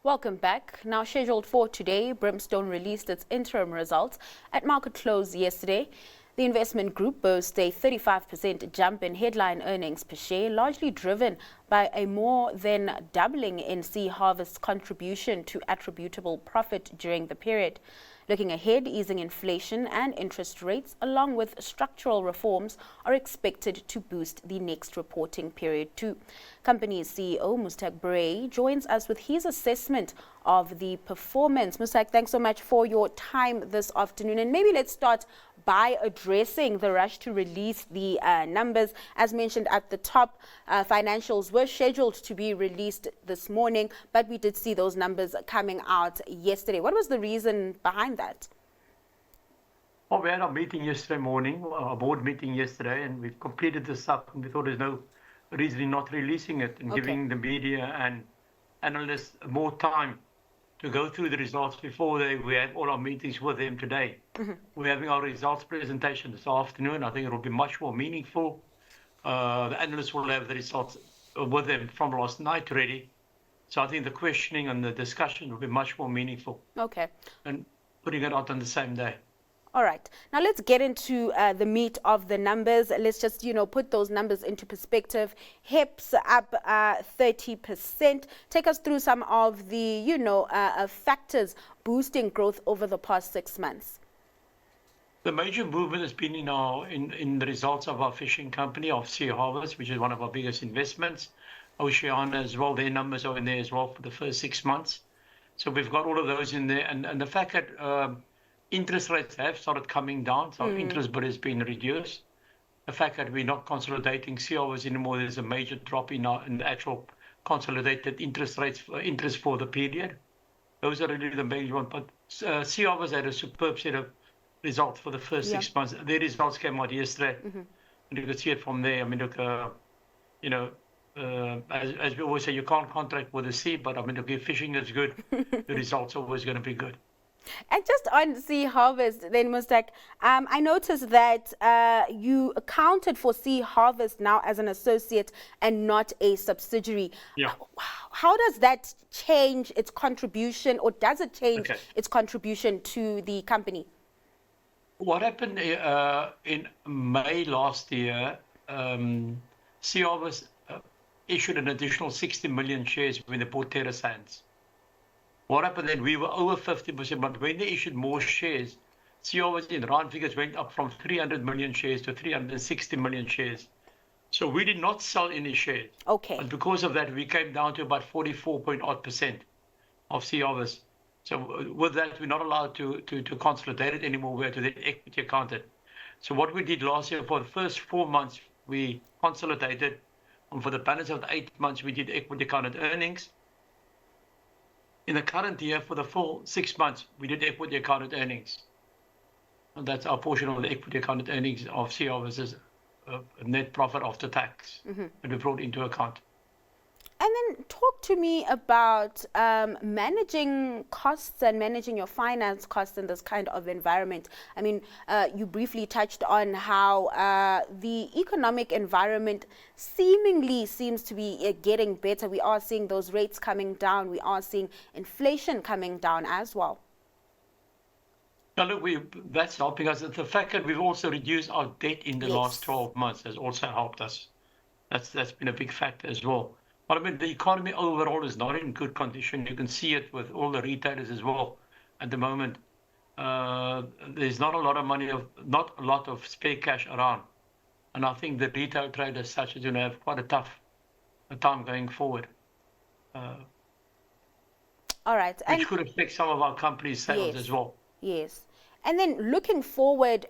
Welcome back. Now scheduled for today, Brimstone released its interim results at market close yesterday. The investment group boasts a 35% jump in headline earnings per share, largely driven by a more than doubling in Sea Harvest's contribution to attributable profit during the period. Looking ahead, easing inflation and interest rates, along with structural reforms, are expected to boost the next reporting period too. Company's CEO, Mustaq Brey, joins us with his assessment of the performance. Mustaq, thanks so much for your time this afternoon. And maybe let's start by addressing the rush to release the numbers. As mentioned at the top, financials were scheduled to be released this morning, but we did see those numbers coming out yesterday. What was the reason behind that? Well, we had our meeting yesterday morning, our board meeting yesterday, and we've completed this up, and we thought there's no reason in not releasing it and giving the media and analysts more time to go through the results before we have all our meetings with them today. We're having our results presentation this afternoon. I think it will be much more meaningful. The analysts will have the results with them from last night already. So I think the questioning and the discussion will be much more meaningful. Okay. And putting it out on the same day. All right. Now let's get into the meat of the numbers. Let's just, put those numbers into perspective. HEPS up 30%. Take us through some of the, factors boosting growth over the past 6 months. The major movement has been in the results of our fishing company, of Sea Harvest, which is one of our biggest investments. Oceana as well, their numbers are in there as well for the first 6 months. So we've got all of those in there. And the fact that interest rates have started coming down, so our interest bill has been reduced. The fact that we're not consolidating Sea Harvest anymore, there's a major drop in the actual consolidated interest rates, interest for the period. Those are really the major ones. But Sea Harvest had a superb set of results for the first 6 months. Their results came out yesterday, and you could see it from there. I mean, look, as we always say, you can't contract with the sea, but I mean, look, if fishing is good, the results are always going to be good. And just on Sea Harvest, then, Mustaq, I noticed that you accounted for Sea Harvest now as an associate and not a subsidiary. Yeah. How does that change its contribution, or does it change its contribution to the company? What happened in May last year, Sea Harvest issued an additional 60 million shares when they bought Terra Sands. What happened then? We were over 50%, but when they issued more shares, Sea Harvest in round figures went up from 300 million shares to 360 million shares. So we did not sell any shares. Okay. And because of that, we came down to about 44.odd% of Sea Harvest. So with that, we're not allowed to consolidate it anymore. We have to then equity account it. So what we did last year, for the first 4 months, we consolidated. And for the balance of the 8 months, we did equity accounted earnings. In the current year, for the full 6 months, we did equity accounted earnings. And that's our portion of the equity accounted earnings of Sea Harvest's net profit after tax that we brought into account. And then talk to me about managing costs and managing your finance costs in this kind of environment. I mean, you briefly touched on how the economic environment seemingly seems to be getting better. We are seeing those rates coming down. We are seeing inflation coming down as well. Now, look, that's helping us. The fact that we've also reduced our debt in the last 12 months has also helped us. That's been a big factor as well. But I mean, the economy overall is not in good condition. You can see it with all the retailers as well. At the moment, there's not a lot of money, not a lot of spare cash around. And I think the retail trade as such is going to have quite a tough time going forward. All right. Which could affect some of our company's sales as well. Yes. And then looking forward,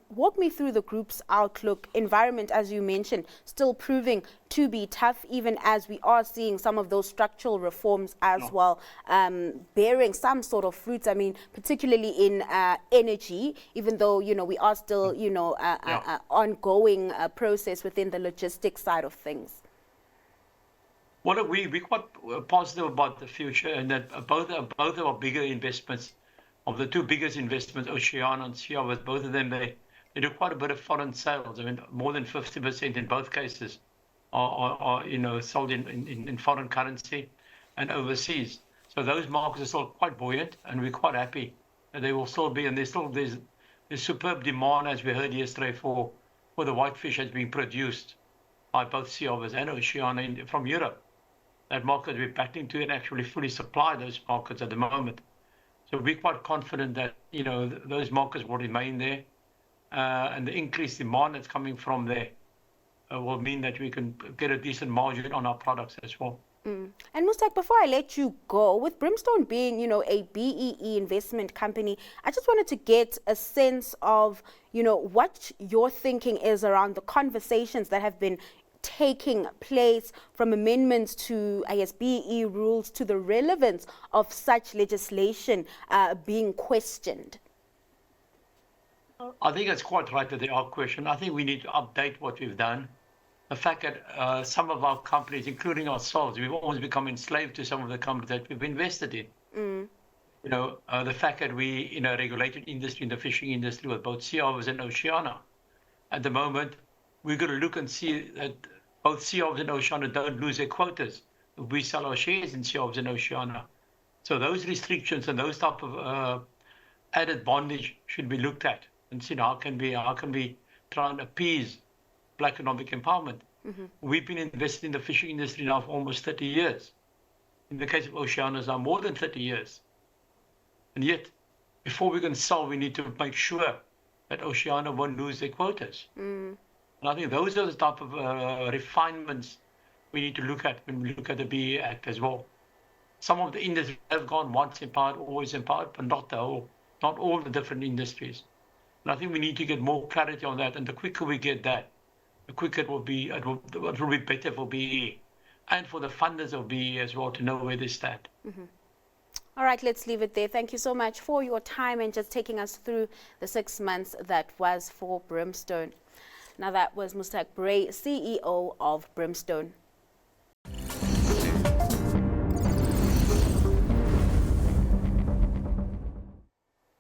walk me through the group's outlook. Environment, as you mentioned, still proving to be tough, even as we are seeing some of those structural reforms as well, bearing some sort of fruits. I mean, particularly in energy, even though, we are still, ongoing process within the logistics side of things. Well, we're quite positive about the future, and that both of our bigger investments, of the two biggest investments, Oceana and Sea Harvest, both of them, they do quite a bit of foreign sales. I mean, more than 50% in both cases are sold in foreign currency and overseas. So those markets are still quite buoyant, and we're quite happy that they will still be. And there's superb demand, as we heard yesterday, for the whitefish that's being produced by both Sea Harvest and Oceana from Europe. That market we're battling to and actually fully supply those markets at the moment. So we're quite confident that those markets will remain there, and the increased demand that's coming from there will mean that we can get a decent margin on our products as well. And Mustaq, before I let you go, with Brimstone being, a BEE investment company, I just wanted to get a sense of, what your thinking is around the conversations that have been taking place, from amendments to, I guess, BEE rules, to the relevance of such legislation being questioned. I think it's quite right that they are questioned. I think we need to update what we've done. The fact that some of our companies, including ourselves, we've almost become enslaved to some of the companies that we've invested in. The fact that we in a regulated industry, in the fishing industry, with both Sea Harvest and Oceana, at the moment, we're going to look and see that both Sea Harvest and Oceana don't lose their quotas if we sell our shares in Sea Harvest and Oceana. So those restrictions and those type of added bondage should be looked at and see how can we try and appease Black economic empowerment. We've been invested in the fishing industry now for almost 30 years. In the case of Oceana, now more than 30 years. And yet, before we can sell, we need to make sure that Oceana won't lose their quotas. And I think those are the type of refinements we need to look at when we look at the BEE Act as well. Some of the industries have gone once empowered, always empowered, but not all the different industries. And I think we need to get more clarity on that. And the quicker we get that, the quicker it will be better for BEE and for the funders of BEE as well to know where they stand. All right, let's leave it there. Thank you so much for your time and just taking us through the 6 months that was for Brimstone. Now, that was Mustaq Brey, CEO of Brimstone.